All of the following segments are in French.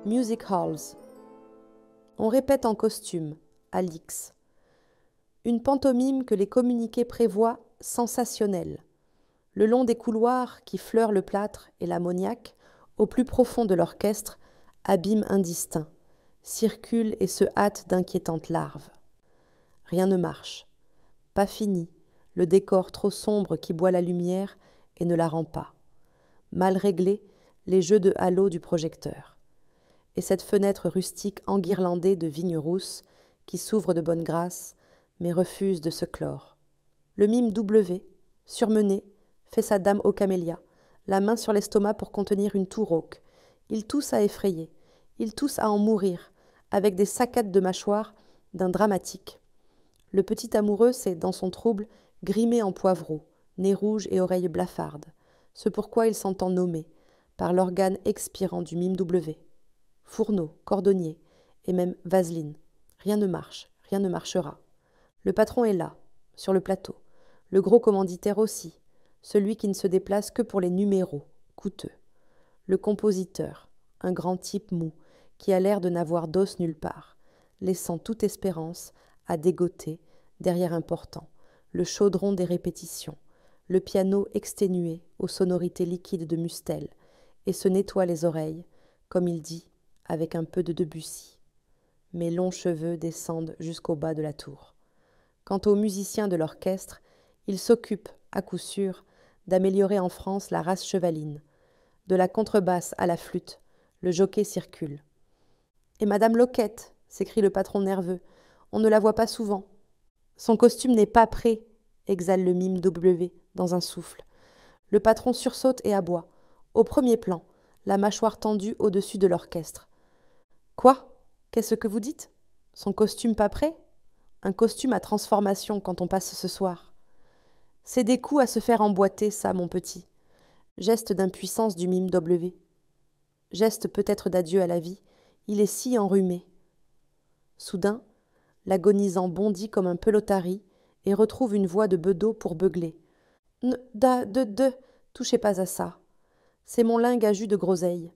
Music halls. On répète en costume, à l'X. Une pantomime que les communiqués prévoient sensationnelle. Le long des couloirs qui fleurent le plâtre et l'ammoniaque, au plus profond de l'orchestre, abîme indistinct, circulent et se hâtent d'inquiétantes larves. Rien ne marche. Pas fini, le décor trop sombre qui boit la lumière et ne la rend pas. Mal réglés, les jeux de halo du projecteur. Et cette fenêtre rustique enguirlandée de vignes rousses qui s'ouvre de bonne grâce, mais refuse de se clore. Le mime W, surmené, fait sa dame aux camélias, la main sur l'estomac pour contenir une toux rauque. Il tousse à effrayer, il tousse à en mourir, avec des saccades de mâchoire d'un dramatique. Le petit amoureux s'est, dans son trouble, grimé en poivreau, nez rouge et oreilles blafardes, ce pourquoi il s'entend nommer, par l'organe expirant du mime W. Fourneau, cordonnier, et même vaseline. Rien ne marche, rien ne marchera. Le patron est là, sur le plateau. Le gros commanditaire aussi, celui qui ne se déplace que pour les numéros, coûteux. Le compositeur, un grand type mou, qui a l'air de n'avoir d'os nulle part, laissant toute espérance à dégoter, derrière un portant, le chaudron des répétitions, le piano exténué aux sonorités liquides de Mustel, et se nettoie les oreilles, comme il dit, avec un peu de Debussy. Mes longs cheveux descendent jusqu'au bas de la tour. Quant aux musiciens de l'orchestre, ils s'occupent, à coup sûr, d'améliorer en France la race chevaline. De la contrebasse à la flûte, le jockey circule. « Et Madame Loquette !» s'écrie le patron nerveux. « On ne la voit pas souvent. »« Son costume n'est pas prêt !» exhale le mime W dans un souffle. Le patron sursaute et aboie. Au premier plan, la mâchoire tendue au-dessus de l'orchestre. « Quoi ? Qu'est-ce que vous dites ? Son costume pas prêt ? Un costume à transformation quand on passe ce soir. C'est des coups à se faire emboîter, ça, mon petit. » Geste d'impuissance du mime W. Geste peut-être d'adieu à la vie, il est si enrhumé. Soudain, l'agonisant bondit comme un pelotari et retrouve une voix de bedeau pour beugler. Touchez pas à ça. C'est mon lingue à jus de groseille.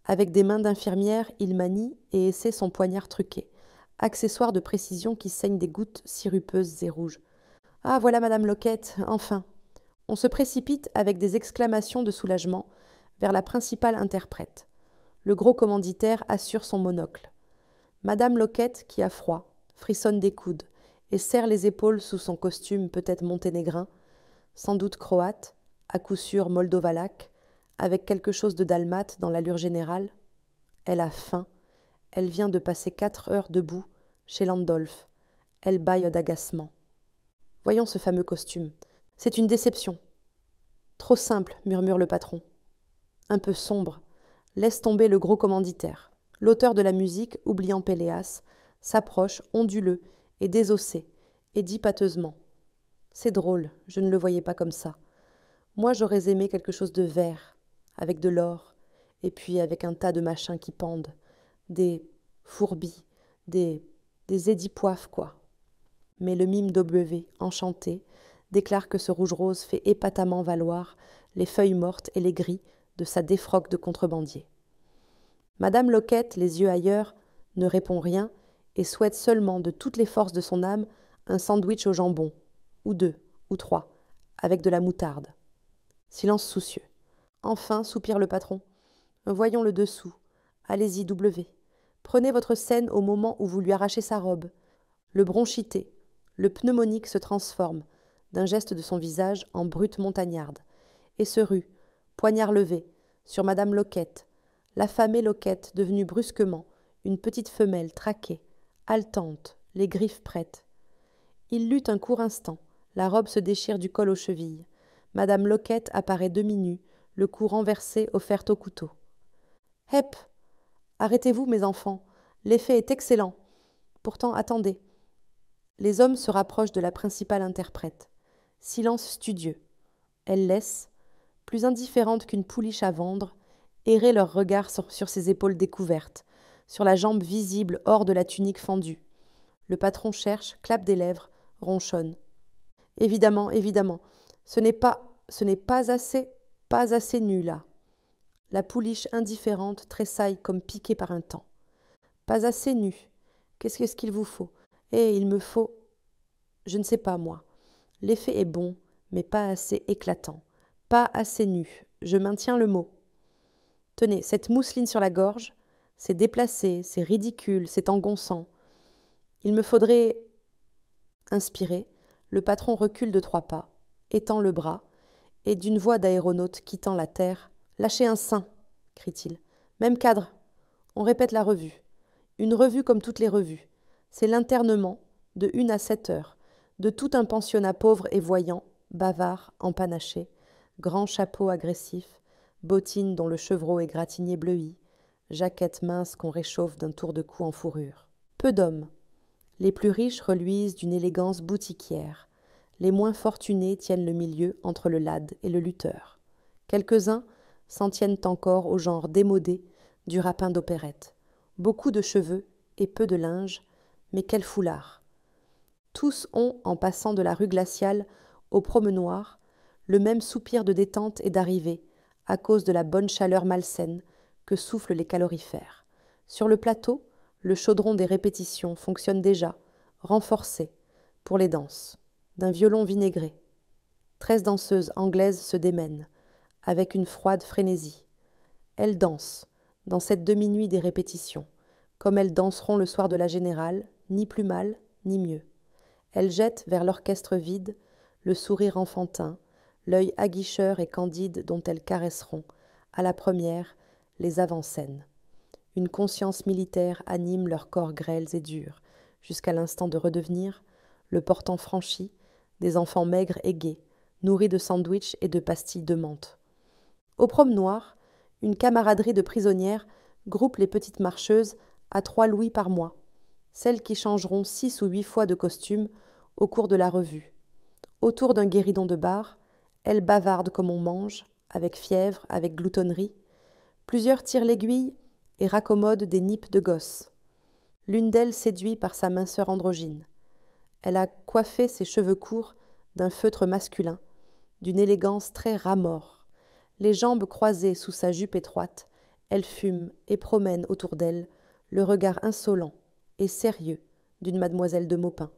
Avec des mains d'infirmière, il manie et essaie son poignard truqué, accessoire de précision qui saigne des gouttes sirupeuses et rouges. Ah, voilà Madame Loquette, enfin. On se précipite avec des exclamations de soulagement vers la principale interprète. Le gros commanditaire assure son monocle. Madame Loquette, qui a froid, frissonne des coudes et serre les épaules sous son costume peut-être monténégrin, sans doute croate, à coup sûr moldovalaque, avec quelque chose de dalmate dans l'allure générale. Elle a faim. Elle vient de passer 4 heures debout chez Landolph. Elle bâille d'agacement. Voyons ce fameux costume. C'est une déception. Trop simple, murmure le patron. Un peu sombre. Laisse tomber le gros commanditaire. L'auteur de la musique, oubliant Péléas, s'approche, onduleux et désossé, et dit pâteusement. C'est drôle, je ne le voyais pas comme ça. Moi, j'aurais aimé quelque chose de vert, avec de l'or, et puis avec un tas de machins qui pendent, des fourbis, des édipoifs, quoi. Mais le mime W, enchanté, déclare que ce rouge-rose fait épatamment valoir les feuilles mortes et les gris de sa défroque de contrebandier. Madame Loquette, les yeux ailleurs, ne répond rien et souhaite seulement de toutes les forces de son âme un sandwich au jambon, ou 2, ou 3, avec de la moutarde. Silence soucieux. Enfin, soupire le patron. Voyons le dessous. Allez-y, W. Prenez votre scène au moment où vous lui arrachez sa robe. Le bronchité, le pneumonique se transforme, d'un geste de son visage en brute montagnarde, et se rue, poignard levé, sur Madame Loquette, l'affamée Loquette devenue brusquement une petite femelle traquée, haletante, les griffes prêtes. Il lutte un court instant, la robe se déchire du col aux chevilles. Madame Loquette apparaît demi-nue, le cou renversé offert au couteau. « Hep ! Arrêtez-vous, mes enfants, l'effet est excellent. Pourtant, attendez. » Les hommes se rapprochent de la principale interprète. Silence studieux. Elle laisse, plus indifférente qu'une pouliche à vendre, errer leur regard sur ses épaules découvertes, sur la jambe visible hors de la tunique fendue. Le patron cherche, clappe des lèvres, ronchonne. Évidemment, évidemment, ce n'est pas assez nu là. La pouliche indifférente tressaille comme piquée par un taon. Pas assez nu. Qu'est-ce qu'il vous faut? Eh, il me faut. Je ne sais pas, moi. L'effet est bon, mais pas assez éclatant. Pas assez nu. Je maintiens le mot. Tenez, cette mousseline sur la gorge, c'est déplacé, c'est ridicule, c'est engonçant. Il me faudrait. Inspiré, le patron recule de 3 pas, étend le bras, et d'une voix d'aéronaute quittant la terre, lâchez un sein, crie-t-il. Même cadre. On répète la revue. Une revue comme toutes les revues. C'est l'internement, de 1 à 7 heures, de tout un pensionnat pauvre et voyant, bavard, empanaché, grand chapeau agressif, bottines dont le chevreau est gratigné bleui, jaquette mince qu'on réchauffe d'un tour de cou en fourrure. Peu d'hommes. Les plus riches reluisent d'une élégance boutiquière. Les moins fortunés tiennent le milieu entre le lad et le lutteur. Quelques-uns s'en tiennent encore au genre démodé du rapin d'opérette. Beaucoup de cheveux et peu de linge, mais quel foulard! Tous ont, en passant de la rue glaciale au promenoir, le même soupir de détente et d'arrivée, à cause de la bonne chaleur malsaine que soufflent les calorifères. Sur le plateau, le chaudron des répétitions fonctionne déjà, renforcé, pour les danses, d'un violon vinaigré. 13 danseuses anglaises se démènent, avec une froide frénésie. Elles dansent, dans cette demi-nuit des répétitions, comme elles danseront le soir de la générale, ni plus mal, ni mieux. Elles jettent vers l'orchestre vide le sourire enfantin, l'œil aguicheur et candide dont elles caresseront, à la première, les avant-scènes. Une conscience militaire anime leurs corps grêles et durs, jusqu'à l'instant de redevenir, le portant franchi, des enfants maigres et gais, nourris de sandwichs et de pastilles de menthe. Au promenoir, une camaraderie de prisonnières groupe les petites marcheuses à 3 louis par mois, celles qui changeront 6 ou 8 fois de costume au cours de la revue. Autour d'un guéridon de bar, elles bavardent comme on mange, avec fièvre, avec gloutonnerie. Plusieurs tirent l'aiguille et raccommodent des nippes de gosses. L'une d'elles séduit par sa minceur androgyne. Elle a coiffé ses cheveux courts d'un feutre masculin, d'une élégance très rat-mort. Les jambes croisées sous sa jupe étroite, elle fume et promène autour d'elle le regard insolent et sérieux d'une mademoiselle de Maupin.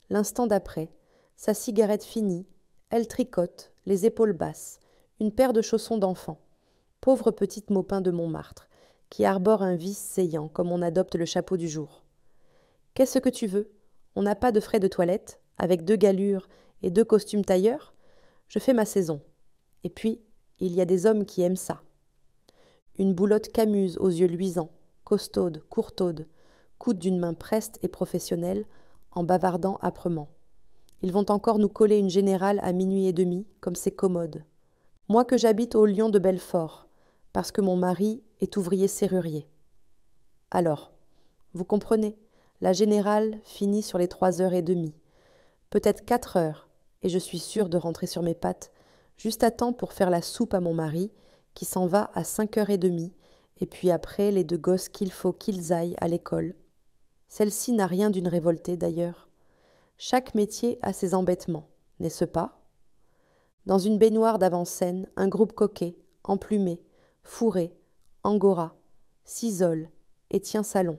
L'instant d'après, sa cigarette finie, elle tricote, les épaules basses, une paire de chaussons d'enfant. Pauvre petite Maupin de Montmartre, qui arbore un vice saillant comme on adopte le chapeau du jour. Qu'est-ce que tu veux? On n'a pas de frais de toilette, avec 2 galures et 2 costumes tailleurs? Je fais ma saison. Et puis, il y a des hommes qui aiment ça. Une boulotte camuse aux yeux luisants, costaude, courtaude, coude d'une main preste et professionnelle, en bavardant âprement. Ils vont encore nous coller une générale à 00h30, comme c'est commode. Moi que j'habite au Lion de Belfort, parce que mon mari est ouvrier serrurier. Alors, vous comprenez, la générale finit sur les 3h30, peut-être 4 heures, et je suis sûre de rentrer sur mes pattes, juste à temps pour faire la soupe à mon mari, qui s'en va à 5h30, et puis après les 2 gosses qu'il faut qu'ils aillent à l'école. Celle-ci n'a rien d'une révoltée d'ailleurs. Chaque métier a ses embêtements, n'est-ce pas? Dans une baignoire d'avant-scène, un groupe coquet, emplumé, fourré, angora, s'isole et tient salon.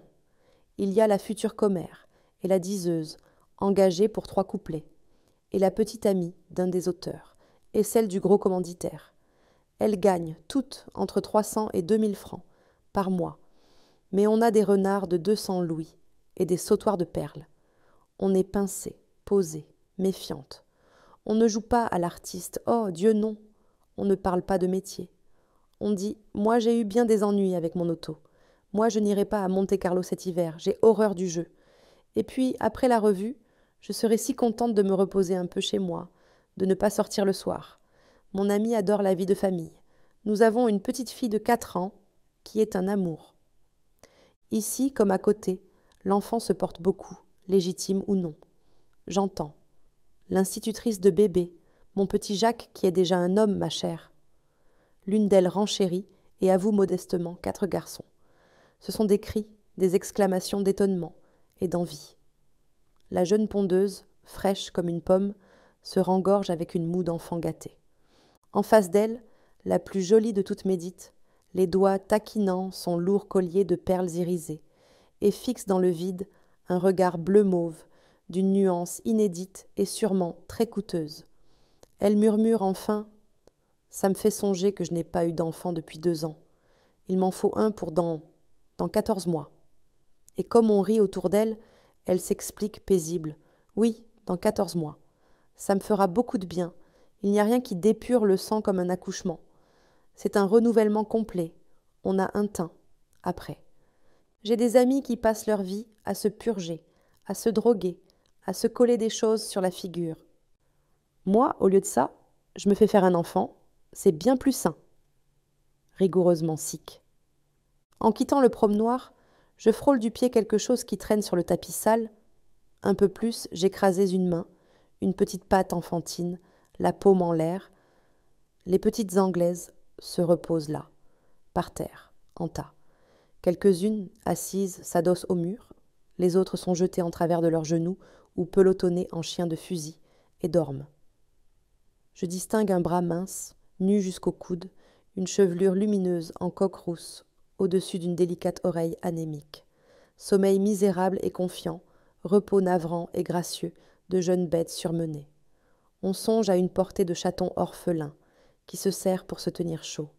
Il y a la future commère et la diseuse, engagée pour 3 couplets, et la petite amie d'un des auteurs, et celle du gros commanditaire. Elles gagnent toutes entre 300 et 2000 francs par mois, mais on a des renards de 200 louis et des sautoirs de perles. On est pincé, posé, méfiante. On ne joue pas à l'artiste, oh Dieu non, on ne parle pas de métier. On dit, moi j'ai eu bien des ennuis avec mon auto. Moi je n'irai pas à Monte-Carlo cet hiver, j'ai horreur du jeu. Et puis, après la revue, je serai si contente de me reposer un peu chez moi, de ne pas sortir le soir. Mon ami adore la vie de famille. Nous avons une petite fille de 4 ans qui est un amour. Ici, comme à côté, l'enfant se porte beaucoup, légitime ou non. J'entends. L'institutrice de bébé, mon petit Jacques qui est déjà un homme, ma chère. L'une d'elles renchérit et avoue modestement 4 garçons. Ce sont des cris, des exclamations d'étonnement et d'envie. La jeune pondeuse, fraîche comme une pomme, se rengorge avec une moue d'enfant gâté. En face d'elle, la plus jolie de toutes Médites, les doigts taquinant son lourd collier de perles irisées, et fixe dans le vide un regard bleu-mauve, d'une nuance inédite et sûrement très coûteuse. Elle murmure enfin « Ça me fait songer que je n'ai pas eu d'enfant depuis 2 ans. Il m'en faut un pour dans 14 mois. » Et comme on rit autour d'elle, elle s'explique paisible. « Oui, dans 14 mois. Ça me fera beaucoup de bien. Il n'y a rien qui dépure le sang comme un accouchement. C'est un renouvellement complet. On a un teint. Après. J'ai des amis qui passent leur vie à se purger, à se droguer, à se coller des choses sur la figure. Moi, au lieu de ça, je me fais faire un enfant. C'est bien plus sain. » Rigoureusement sick. En quittant le promenoir, je frôle du pied quelque chose qui traîne sur le tapis sale. Un peu plus, j'écrasais une main, une petite patte enfantine, la paume en l'air. Les petites Anglaises se reposent là, par terre, en tas. Quelques-unes, assises, s'adossent au mur. Les autres sont jetées en travers de leurs genoux ou pelotonnées en chiens de fusil et dorment. Je distingue un bras mince, nu jusqu'au coude, une chevelure lumineuse en coque rousse, au-dessus d'une délicate oreille anémique. Sommeil misérable et confiant, repos navrant et gracieux de jeunes bêtes surmenées. On songe à une portée de chatons orphelins qui se serrent pour se tenir chaud.